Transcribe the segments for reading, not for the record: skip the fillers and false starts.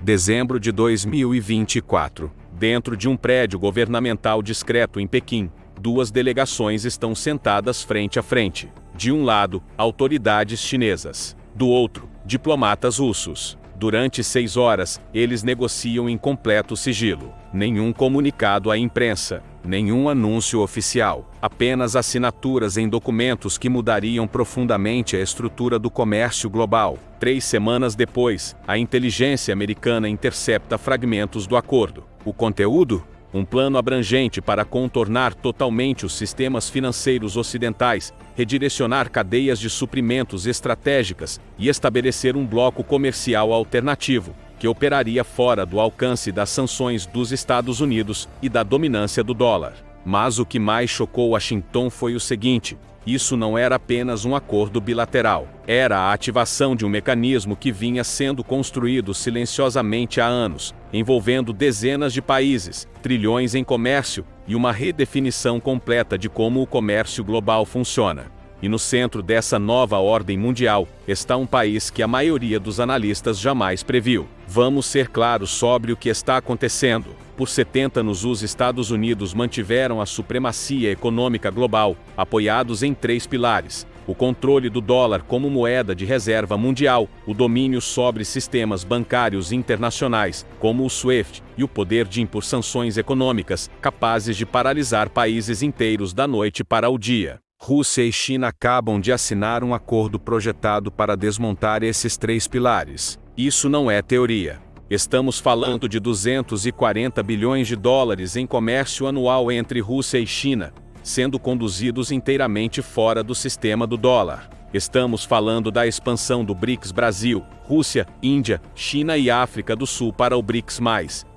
Dezembro de 2024. Dentro de um prédio governamental discreto em Pequim, duas delegações estão sentadas frente a frente. De um lado, autoridades chinesas. Do outro, diplomatas russos. Durante 6 horas, eles negociam em completo sigilo. Nenhum comunicado à imprensa, nenhum anúncio oficial. Apenas assinaturas em documentos que mudariam profundamente a estrutura do comércio global. 3 semanas depois, a inteligência americana intercepta fragmentos do acordo. O conteúdo? Um plano abrangente para contornar totalmente os sistemas financeiros ocidentais, redirecionar cadeias de suprimentos estratégicas e estabelecer um bloco comercial alternativo, que operaria fora do alcance das sanções dos Estados Unidos e da dominância do dólar. Mas o que mais chocou Washington foi o seguinte: isso não era apenas um acordo bilateral. Era a ativação de um mecanismo que vinha sendo construído silenciosamente há anos, envolvendo dezenas de países, trilhões em comércio e uma redefinição completa de como o comércio global funciona. E no centro dessa nova ordem mundial está um país que a maioria dos analistas jamais previu. Vamos ser claros sobre o que está acontecendo. Por 70 anos os Estados Unidos mantiveram a supremacia econômica global, apoiados em 3 pilares: o controle do dólar como moeda de reserva mundial, o domínio sobre sistemas bancários internacionais, como o SWIFT, e o poder de impor sanções econômicas, capazes de paralisar países inteiros da noite para o dia. Rússia e China acabam de assinar um acordo projetado para desmontar esses 3 pilares. Isso não é teoria. Estamos falando de 240 bilhões de dólares em comércio anual entre Rússia e China, sendo conduzidos inteiramente fora do sistema do dólar. Estamos falando da expansão do BRICS Brasil, Rússia, Índia, China e África do Sul para o BRICS+,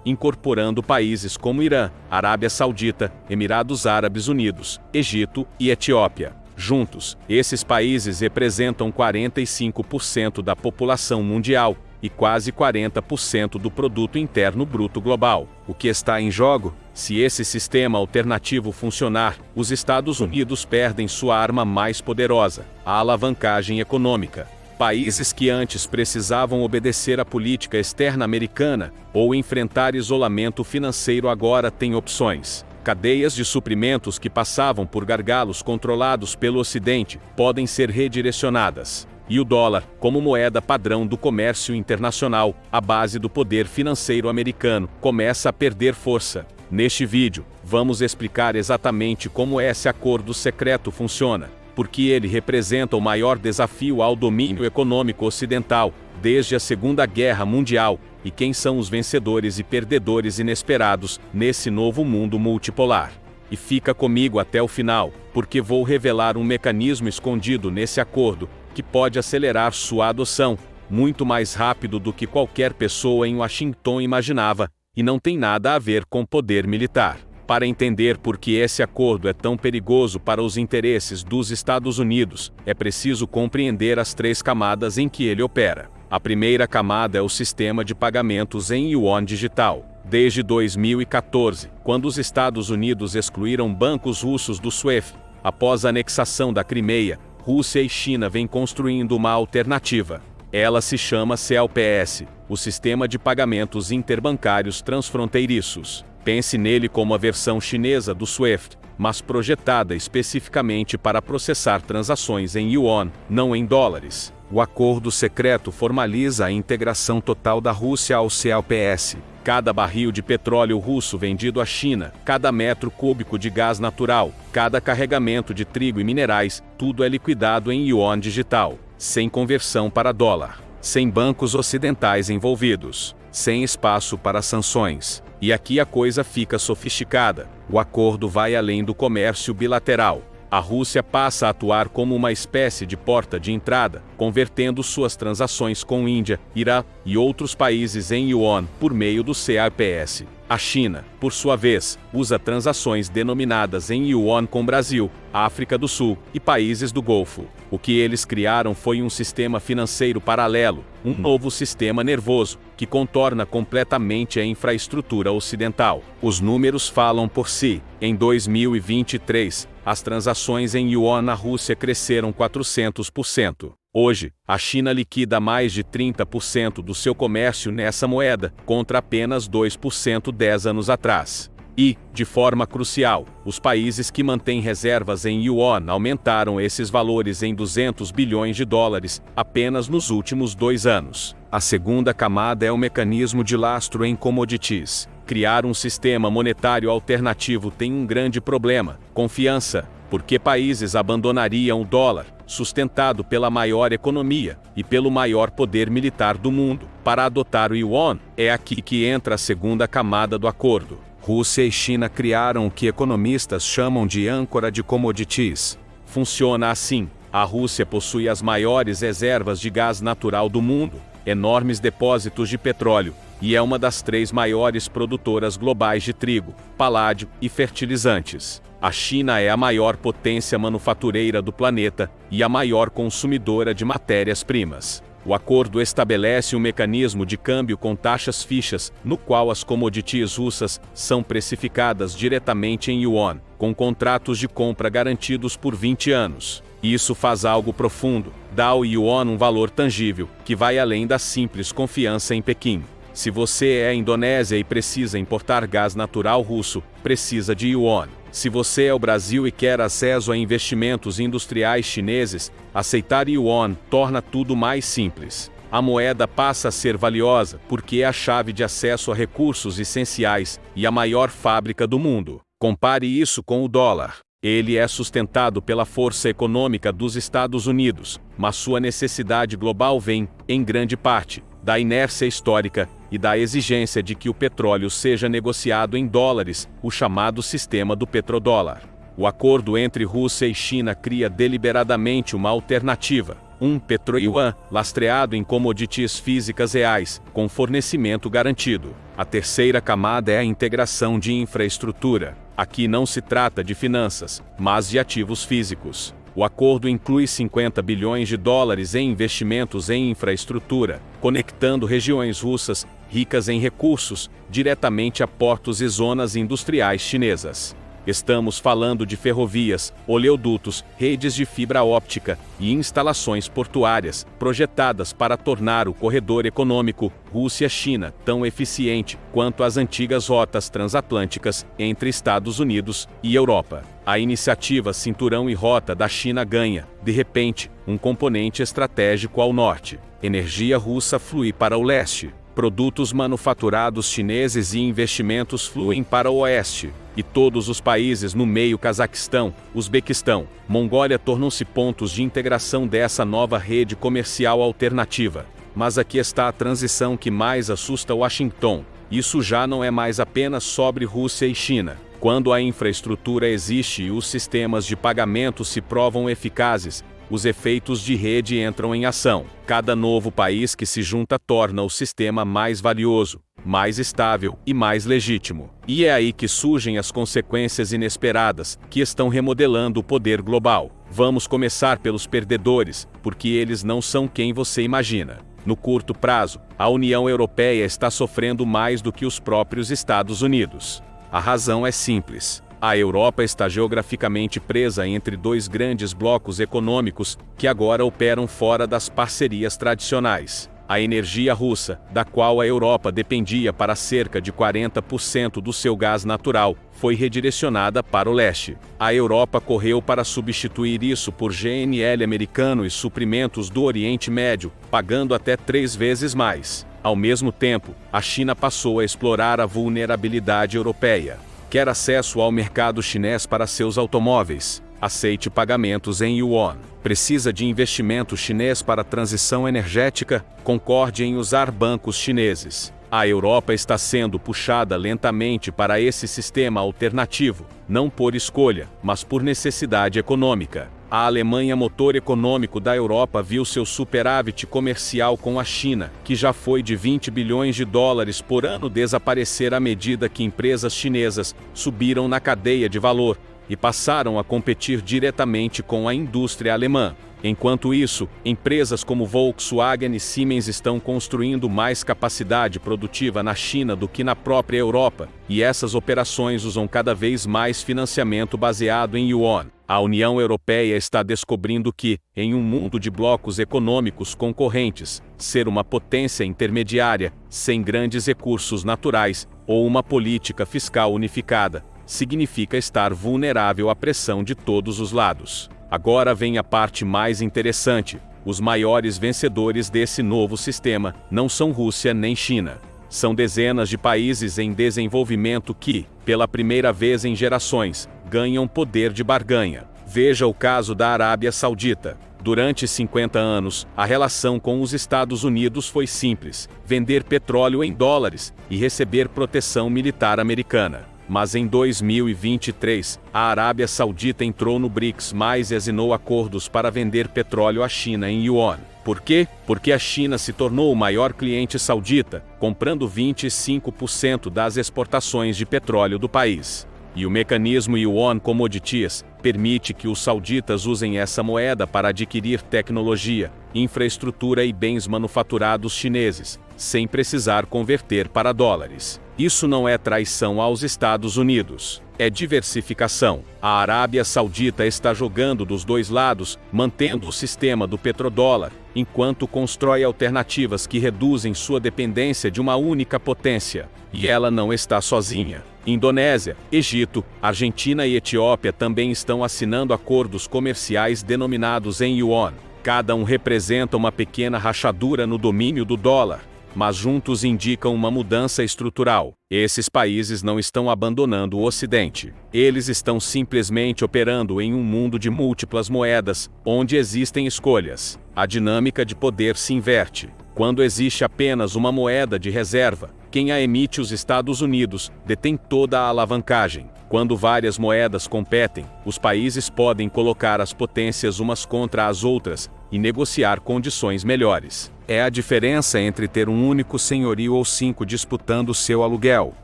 incorporando países como Irã, Arábia Saudita, Emirados Árabes Unidos, Egito e Etiópia. Juntos, esses países representam 45% da população mundial e quase 40% do produto interno bruto global. O que está em jogo? Se esse sistema alternativo funcionar, os Estados Unidos perdem sua arma mais poderosa, a alavancagem econômica. Países que antes precisavam obedecer à política externa americana ou enfrentar isolamento financeiro agora têm opções. Cadeias de suprimentos que passavam por gargalos controlados pelo Ocidente podem ser redirecionadas. E o dólar, como moeda padrão do comércio internacional, a base do poder financeiro americano, começa a perder força. Neste vídeo, vamos explicar exatamente como esse acordo secreto funciona, porque ele representa o maior desafio ao domínio econômico ocidental desde a Segunda Guerra Mundial, e quem são os vencedores e perdedores inesperados nesse novo mundo multipolar. E fica comigo até o final, porque vou revelar um mecanismo escondido nesse acordo que pode acelerar sua adoção muito mais rápido do que qualquer pessoa em Washington imaginava, e não tem nada a ver com poder militar. Para entender por que esse acordo é tão perigoso para os interesses dos Estados Unidos, é preciso compreender as 3 camadas em que ele opera. A primeira camada é o sistema de pagamentos em yuan digital. Desde 2014, quando os Estados Unidos excluíram bancos russos do SWIFT, após a anexação da Crimeia, Rússia e China vêm construindo uma alternativa. Ela se chama CLPS, o Sistema de Pagamentos Interbancários Transfronteiriços. Pense nele como a versão chinesa do SWIFT, mas projetada especificamente para processar transações em yuan, não em dólares. O acordo secreto formaliza a integração total da Rússia ao CLPS. Cada barril de petróleo russo vendido à China, cada metro cúbico de gás natural, cada carregamento de trigo e minerais, tudo é liquidado em yuan digital, sem conversão para dólar, sem bancos ocidentais envolvidos, sem espaço para sanções. E aqui a coisa fica sofisticada. O acordo vai além do comércio bilateral. A Rússia passa a atuar como uma espécie de porta de entrada, convertendo suas transações com Índia, Irã e outros países em yuan por meio do CLPS. A China, por sua vez, usa transações denominadas em yuan com Brasil, África do Sul e países do Golfo. O que eles criaram foi um sistema financeiro paralelo, um novo sistema nervoso, que contorna completamente a infraestrutura ocidental. Os números falam por si. Em 2023, as transações em yuan na Rússia cresceram 400%. Hoje, a China liquida mais de 30% do seu comércio nessa moeda, contra apenas 2% 10 anos atrás. E, de forma crucial, os países que mantêm reservas em yuan aumentaram esses valores em 200 bilhões de dólares apenas nos últimos 2 anos. A segunda camada é o mecanismo de lastro em commodities. Criar um sistema monetário alternativo tem um grande problema: confiança. Porque países abandonariam o dólar, sustentado pela maior economia e pelo maior poder militar do mundo, para adotar o yuan? É aqui que entra a segunda camada do acordo. Rússia e China criaram o que economistas chamam de âncora de commodities. Funciona assim: a Rússia possui as maiores reservas de gás natural do mundo, enormes depósitos de petróleo, e é uma das 3 maiores produtoras globais de trigo, paládio e fertilizantes. A China é a maior potência manufatureira do planeta e a maior consumidora de matérias-primas. O acordo estabelece um mecanismo de câmbio com taxas fixas, no qual as commodities russas são precificadas diretamente em yuan, com contratos de compra garantidos por 20 anos. Isso faz algo profundo: dá ao yuan um valor tangível, que vai além da simples confiança em Pequim. Se você é a Indonésia e precisa importar gás natural russo, precisa de yuan. Se você é o Brasil e quer acesso a investimentos industriais chineses, aceitar yuan torna tudo mais simples. A moeda passa a ser valiosa porque é a chave de acesso a recursos essenciais e a maior fábrica do mundo. Compare isso com o dólar. Ele é sustentado pela força econômica dos Estados Unidos, mas sua necessidade global vem, em grande parte, da inércia histórica e da exigência de que o petróleo seja negociado em dólares, o chamado sistema do petrodólar. O acordo entre Rússia e China cria deliberadamente uma alternativa: um petro-yuan lastreado em commodities físicas reais, com fornecimento garantido. A terceira camada é a integração de infraestrutura. Aqui não se trata de finanças, mas de ativos físicos. O acordo inclui 50 bilhões de dólares em investimentos em infraestrutura, conectando regiões russas ricas em recursos diretamente a portos e zonas industriais chinesas. Estamos falando de ferrovias, oleodutos, redes de fibra óptica e instalações portuárias, projetadas para tornar o corredor econômico Rússia-China tão eficiente quanto as antigas rotas transatlânticas entre Estados Unidos e Europa. A iniciativa Cinturão e Rota da China ganha, de repente, um componente estratégico ao norte. Energia russa flui para o leste. Produtos manufaturados chineses e investimentos fluem para o oeste. E todos os países no meio, Cazaquistão, Uzbequistão, Mongólia, tornam-se pontos de integração dessa nova rede comercial alternativa. Mas aqui está a transição que mais assusta Washington. Isso já não é mais apenas sobre Rússia e China. Quando a infraestrutura existe e os sistemas de pagamento se provam eficazes, os efeitos de rede entram em ação. Cada novo país que se junta torna o sistema mais valioso, mais estável e mais legítimo. E é aí que surgem as consequências inesperadas, que estão remodelando o poder global. Vamos começar pelos perdedores, porque eles não são quem você imagina. No curto prazo, a União Europeia está sofrendo mais do que os próprios Estados Unidos. A razão é simples. A Europa está geograficamente presa entre 2 grandes blocos econômicos que agora operam fora das parcerias tradicionais. A energia russa, da qual a Europa dependia para cerca de 40% do seu gás natural, foi redirecionada para o leste. A Europa correu para substituir isso por GNL americano e suprimentos do Oriente Médio, pagando até 3 vezes mais. Ao mesmo tempo, a China passou a explorar a vulnerabilidade europeia. Quer acesso ao mercado chinês para seus automóveis? Aceite pagamentos em yuan. Precisa de investimento chinês para a transição energética? Concorde em usar bancos chineses. A Europa está sendo puxada lentamente para esse sistema alternativo, não por escolha, mas por necessidade econômica. A Alemanha, motor econômico da Europa, viu seu superávit comercial com a China, que já foi de 20 bilhões de dólares por ano, desaparecer à medida que empresas chinesas subiram na cadeia de valor e passaram a competir diretamente com a indústria alemã. Enquanto isso, empresas como Volkswagen e Siemens estão construindo mais capacidade produtiva na China do que na própria Europa, e essas operações usam cada vez mais financiamento baseado em yuan. A União Europeia está descobrindo que, em um mundo de blocos econômicos concorrentes, ser uma potência intermediária, sem grandes recursos naturais, ou uma política fiscal unificada, significa estar vulnerável à pressão de todos os lados. Agora vem a parte mais interessante: os maiores vencedores desse novo sistema não são Rússia nem China. São dezenas de países em desenvolvimento que, pela primeira vez em gerações, ganham poder de barganha. Veja o caso da Arábia Saudita. Durante 50 anos, a relação com os Estados Unidos foi simples: vender petróleo em dólares e receber proteção militar americana. Mas em 2023, a Arábia Saudita entrou no BRICS e assinou acordos para vender petróleo à China em yuan. Por quê? Porque a China se tornou o maior cliente saudita, comprando 25% das exportações de petróleo do país. E o mecanismo Yuan Commodities permite que os sauditas usem essa moeda para adquirir tecnologia, infraestrutura e bens manufaturados chineses, sem precisar converter para dólares. Isso não é traição aos Estados Unidos, é diversificação. A Arábia Saudita está jogando dos dois lados, mantendo o sistema do petrodólar, enquanto constrói alternativas que reduzem sua dependência de uma única potência. E ela não está sozinha. Indonésia, Egito, Argentina e Etiópia também estão assinando acordos comerciais denominados em yuan. Cada um representa uma pequena rachadura no domínio do dólar, mas juntos indicam uma mudança estrutural. Esses países não estão abandonando o Ocidente. Eles estão simplesmente operando em um mundo de múltiplas moedas, onde existem escolhas. A dinâmica de poder se inverte. Quando existe apenas uma moeda de reserva, quem a emite, os Estados Unidos, detém toda a alavancagem. Quando várias moedas competem, os países podem colocar as potências umas contra as outras e negociar condições melhores. É a diferença entre ter um único senhorio ou 5 disputando seu aluguel.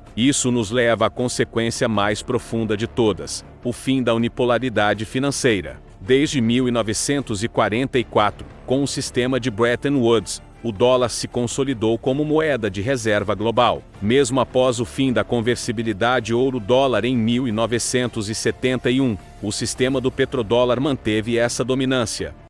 Isso nos leva à consequência mais profunda de todas: o fim da unipolaridade financeira. Desde 1944, com o sistema de Bretton Woods, o dólar se consolidou como moeda de reserva global. Mesmo após o fim da conversibilidade ouro-dólar em 1971, o sistema do petrodólar manteve essa dominância.